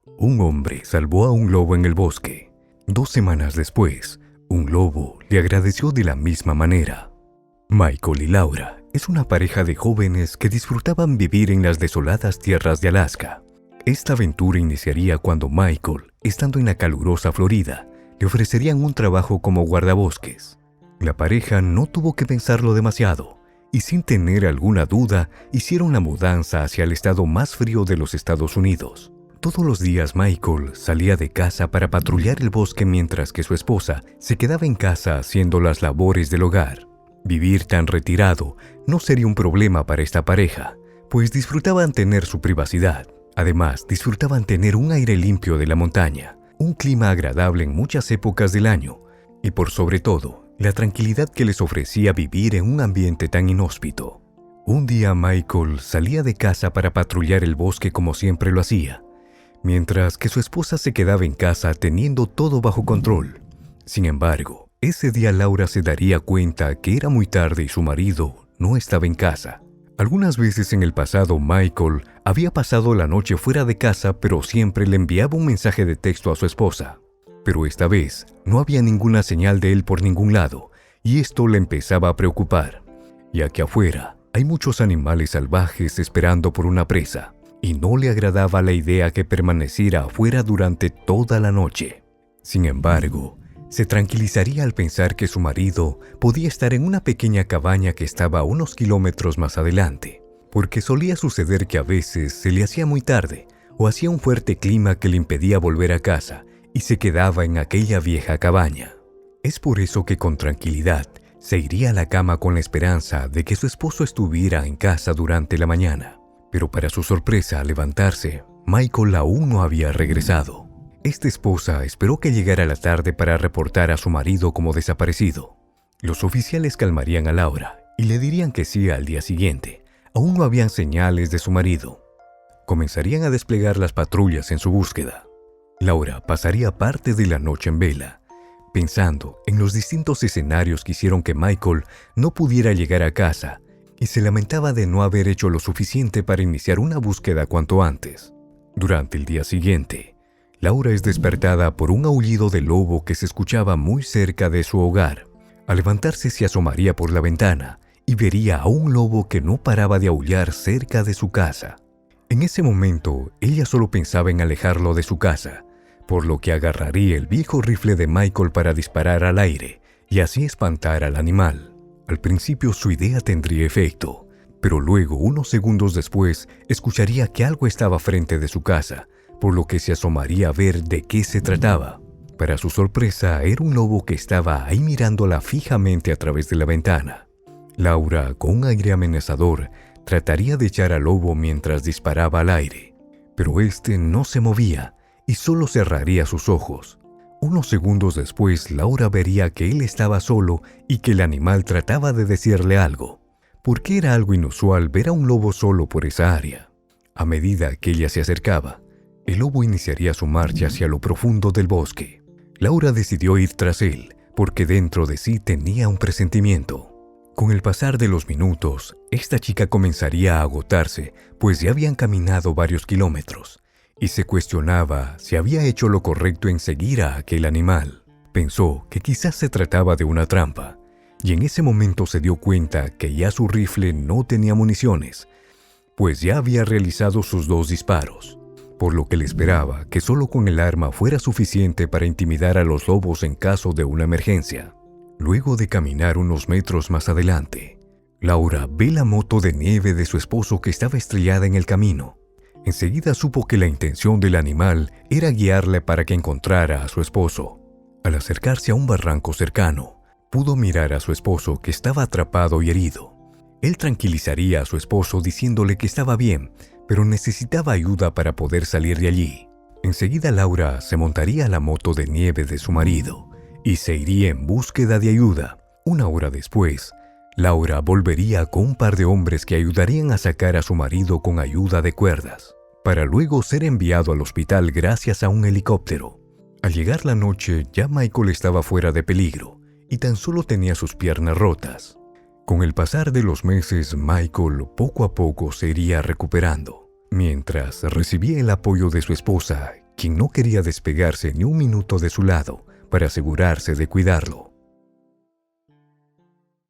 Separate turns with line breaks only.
Un hombre salvó a un lobo en el bosque. 2 semanas después, un lobo le agradeció de la misma manera. Michael y Laura es una pareja de jóvenes que disfrutaban vivir en las desoladas tierras de Alaska. Esta aventura iniciaría cuando Michael, estando en la calurosa Florida, le ofrecerían un trabajo como guardabosques. La pareja no tuvo que pensarlo demasiado y sin tener alguna duda hicieron la mudanza hacia el estado más frío de los Estados Unidos. Todos los días Michael salía de casa para patrullar el bosque mientras que su esposa se quedaba en casa haciendo las labores del hogar. Vivir tan retirado no sería un problema para esta pareja, pues disfrutaban tener su privacidad. Además, disfrutaban tener un aire limpio de la montaña, un clima agradable en muchas épocas del año y por sobre todo, la tranquilidad que les ofrecía vivir en un ambiente tan inhóspito. Un día Michael salía de casa para patrullar el bosque como siempre lo hacía, mientras que su esposa se quedaba en casa teniendo todo bajo control. Sin embargo, ese día Laura se daría cuenta que era muy tarde y su marido no estaba en casa. Algunas veces en el pasado Michael había pasado la noche fuera de casa, pero siempre le enviaba un mensaje de texto a su esposa. Pero esta vez no había ninguna señal de él por ningún lado, y esto le empezaba a preocupar, ya que afuera hay muchos animales salvajes esperando por una presa, y no le agradaba la idea que permaneciera afuera durante toda la noche. Sin embargo, se tranquilizaría al pensar que su marido podía estar en una pequeña cabaña que estaba a unos kilómetros más adelante, porque solía suceder que a veces se le hacía muy tarde o hacía un fuerte clima que le impedía volver a casa y se quedaba en aquella vieja cabaña. Es por eso que con tranquilidad se iría a la cama con la esperanza de que su esposo estuviera en casa durante la mañana. Pero para su sorpresa, al levantarse, Michael aún no había regresado. Esta esposa esperó que llegara la tarde para reportar a su marido como desaparecido. Los oficiales calmarían a Laura y le dirían que sí al día siguiente. Aún no habían señales de su marido. Comenzarían a desplegar las patrullas en su búsqueda. Laura pasaría parte de la noche en vela, pensando en los distintos escenarios que hicieron que Michael no pudiera llegar a casa, y se lamentaba de no haber hecho lo suficiente para iniciar una búsqueda cuanto antes. Durante el día siguiente, Laura es despertada por un aullido de lobo que se escuchaba muy cerca de su hogar. Al levantarse se asomaría por la ventana y vería a un lobo que no paraba de aullar cerca de su casa. En ese momento, ella solo pensaba en alejarlo de su casa, por lo que agarraría el viejo rifle de Michael para disparar al aire y así espantar al animal. Al principio su idea tendría efecto, pero luego, unos segundos después, escucharía que algo estaba frente de su casa, por lo que se asomaría a ver de qué se trataba. Para su sorpresa, era un lobo que estaba ahí mirándola fijamente a través de la ventana. Laura, con un aire amenazador, trataría de echar al lobo mientras disparaba al aire, pero este no se movía y solo cerraría sus ojos. Unos segundos después, Laura vería que él estaba solo y que el animal trataba de decirle algo, porque era algo inusual ver a un lobo solo por esa área. A medida que ella se acercaba, el lobo iniciaría su marcha hacia lo profundo del bosque. Laura decidió ir tras él, porque dentro de sí tenía un presentimiento. Con el pasar de los minutos, esta chica comenzaría a agotarse, pues ya habían caminado varios kilómetros, y se cuestionaba si había hecho lo correcto en seguir a aquel animal. Pensó que quizás se trataba de una trampa, y en ese momento se dio cuenta que ya su rifle no tenía municiones, pues ya había realizado sus 2 disparos, por lo que le esperaba que solo con el arma fuera suficiente para intimidar a los lobos en caso de una emergencia. Luego de caminar unos metros más adelante, Laura ve la moto de nieve de su esposo que estaba estrellada en el camino. Enseguida supo que la intención del animal era guiarle para que encontrara a su esposo. Al acercarse a un barranco cercano, pudo mirar a su esposo que estaba atrapado y herido. Él tranquilizaría a su esposo diciéndole que estaba bien, pero necesitaba ayuda para poder salir de allí. Enseguida Laura se montaría a la moto de nieve de su marido y se iría en búsqueda de ayuda. Una hora después, Laura volvería con un par de hombres que ayudarían a sacar a su marido con ayuda de cuerdas, para luego ser enviado al hospital gracias a un helicóptero. Al llegar la noche, ya Michael estaba fuera de peligro y tan solo tenía sus piernas rotas. Con el pasar de los meses, Michael poco a poco se iría recuperando, mientras recibía el apoyo de su esposa, quien no quería despegarse ni un minuto de su lado para asegurarse de cuidarlo.